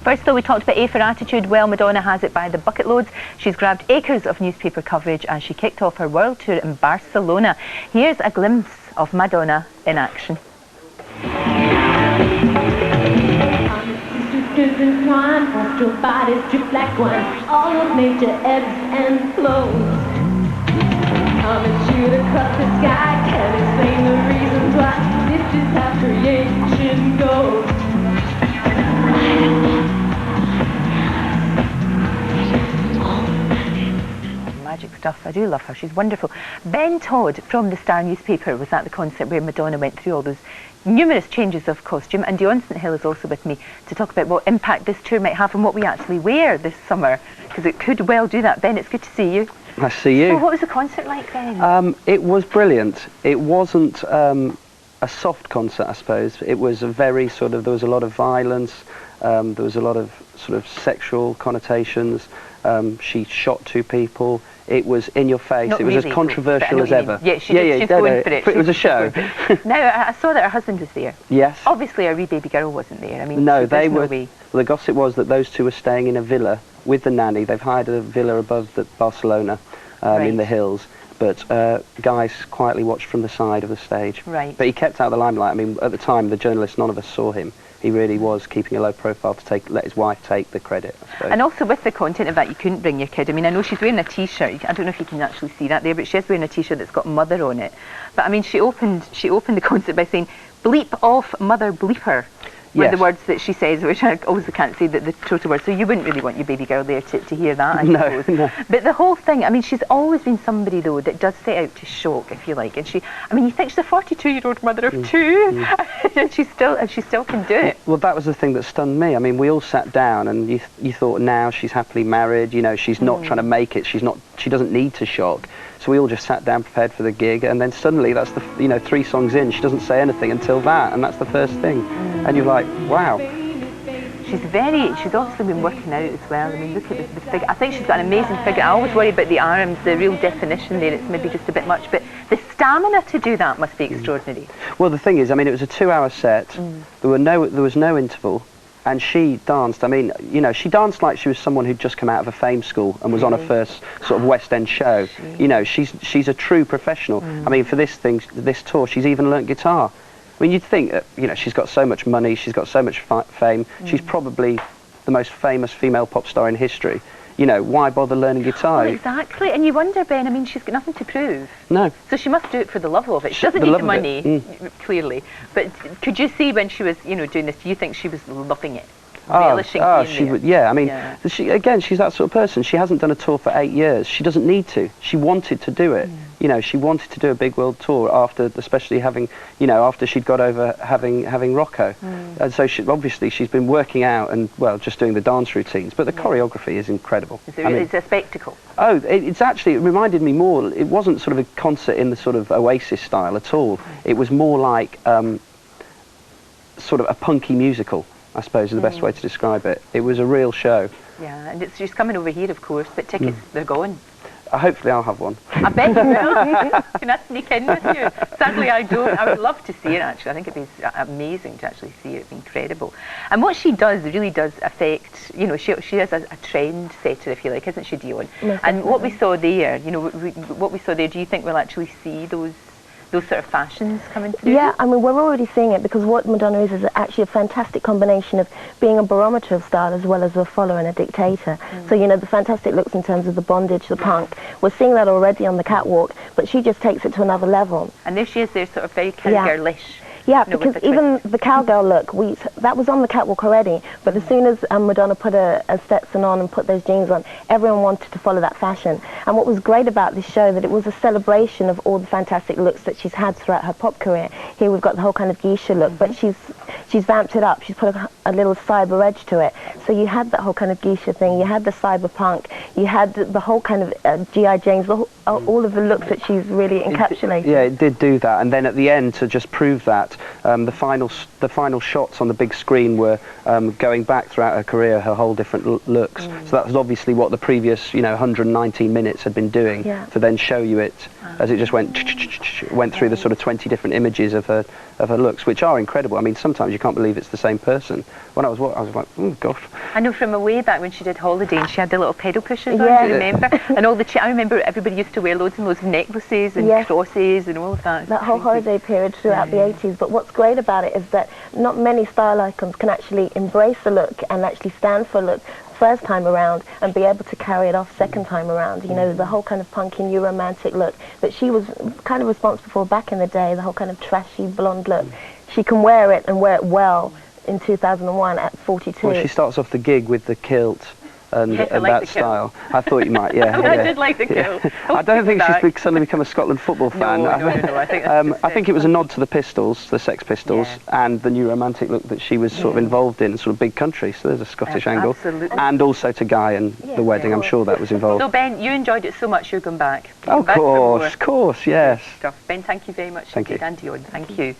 First though, we talked about A for attitude. Well, Madonna has it by the bucket loads. She's grabbed acres of newspaper coverage as she kicked off her world tour in Barcelona. Here's a glimpse of Madonna in action. Sisters entwined, astral bodies drip like wine. All of nature ebbs and flows. Comets shoot across the sky, can't explain the reasons why. This is how creation goes. Magic stuff. I do love her. She's wonderful. Ben Todd from the Star newspaper was at the concert where Madonna went through all those numerous changes of costume, and Dion St Hill is also with me to talk about what impact this tour might have on what we actually wear this summer, because it could well do that. Ben, it's good to see you. Nice to see you. So what was the concert like then? It was brilliant. It wasn't a soft concert, I suppose. It was a very sort of, there was a lot of violence, there was a lot of sort of sexual connotations. She shot 2 people. It was in your face. Not it was really, as controversial as ever. Yeah, she's going for it. It was a show. Now, I saw that her husband was there. Yes. Obviously, her wee baby girl wasn't there. I mean, no, they were. Well, the gossip was that those 2 were staying in a villa with the nanny. They've hired a villa above Barcelona, in the hills. But Guy quietly watched from the side of the stage. Right. But he kept out of the limelight. I mean, at the time, the journalists, none of us saw him. He really was keeping a low profile to let his wife take the credit, I suppose. And also with the content of that, you couldn't bring your kid. I mean, I know she's wearing a T-shirt. I don't know if you can actually see that there, but she's wearing a T-shirt that's got mother on it. But I mean, she opened the concert by saying, "Bleep off, mother bleeper." Were the words that she says, which I obviously can't say the total words, so you wouldn't really want your baby girl there to hear that, I suppose. No. But the whole thing, I mean, she's always been somebody, though, that does set out to shock, if you like. And I mean, you think she's a 42-year-old mother of 2, and she still can do it. Well, that was the thing that stunned me. I mean, we all sat down, and you thought, now she's happily married, you know, she's not trying to make it, she doesn't need to shock. So we all just sat down, prepared for the gig, and then suddenly, that's the, 3 songs in, she doesn't say anything until that, and that's the first thing. And you're like, wow. She's obviously been working out as well. I mean, look at the figure. I think she's got an amazing figure. I always worry about the arms, the real definition there. It's maybe just a bit much, but the stamina to do that must be extraordinary. Well, the thing is, I mean, it was a 2-hour set. There was no interval, and she danced. I mean, you know, she danced like she was someone who'd just come out of a fame school and was on her first sort of West End show. You know, she's a true professional. I mean, for this tour, she's even learnt guitar. I mean, you'd think, you know, she's got so much money, she's got so much fame, she's probably the most famous female pop star in history. You know, why bother learning guitar? Well, exactly, and you wonder, Ben, I mean, she's got nothing to prove. No. So she must do it for the love of it. She doesn't need the money, clearly. But could you see when she was, you know, doing this, do you think she was loving it? She would, yeah, I mean, she's that sort of person. She hasn't done a tour for 8 years. She doesn't need to. She wanted to do it. You know, she wanted to do a big world tour after, especially having, you know, after she'd got over having Rocco. And so obviously she's been working out and, well, just doing the dance routines. But the choreography is incredible. It's a spectacle. Oh, it's actually, it reminded me more, it wasn't sort of a concert in the sort of Oasis style at all. It was more like sort of a punky musical, I suppose is the best way to describe it. It was a real show. Yeah, and she's coming over here, of course, but tickets, they're gone. Hopefully I'll have one. I bet you will. Can I sneak in with you? Sadly I don't. I would love to see it, actually. I think it'd be amazing to actually see it. It'd be incredible. And what she does really does affect, you know, she is a trend setter, if you like, isn't she, Dion? And what we saw there, you know, what we saw there, do you think we'll actually see those sort of fashions coming through? Yeah, I mean, we're already seeing it, because what Madonna is actually a fantastic combination of being a barometer of style as well as a follower and a dictator. So, you know, the fantastic looks in terms of the bondage, the punk, we're seeing that already on the catwalk, but she just takes it to another level. And there she is, there sort of very cowgirlish. Yeah, because even the cowgirl look, that was on the catwalk already, but as soon as Madonna put a Stetson on and put those jeans on, everyone wanted to follow that fashion. And what was great about this show, that it was a celebration of all the fantastic looks that she's had throughout her pop career. Here we've got the whole kind of geisha look, but she's vamped it up, she's put a little cyber edge to it. So you had that whole kind of geisha thing, you had the cyberpunk, You had the whole kind of G.I. Jane's, all of the looks that she's really encapsulated. Yeah, it did do that, and then at the end, to just prove that, the final shots on the big screen were going back throughout her career, her whole different looks. So that was obviously what the previous, 119 minutes had been doing, to then show you it as it just went through the sort of 20 different images of her looks, which are incredible. I mean, sometimes you can't believe it's the same person. When I was like, oh gosh. I know from way back when she did Holiday and she had the little pedal pushers on, do you remember? And all the I remember everybody used to wear loads and loads of necklaces and crosses and all of that. That whole Holiday period throughout the 80s. But what's great about it is that not many style icons can actually embrace a look and actually stand for a look first time around and be able to carry it off second time around. You know, the whole kind of punky new romantic look that she was kind of responsible for back in the day, the whole kind of trashy blonde look. She can wear it and wear it well in 2001 at 42. Well, she starts off the gig with the kilt and, that style. I thought you might, yeah. I did like the kilt. I don't think she's suddenly become a Scotland football fan. No, I think it was a nod to the Pistols, the Sex Pistols, and the new romantic look that she was sort of involved in, sort of big country, so there's a Scottish angle. Absolutely. And also to Guy and the wedding, I'm sure that was involved. So Ben, you enjoyed it so much, you're going back. Of course, yes. Ben, thank you very much. Thank you. And Dion, thank you.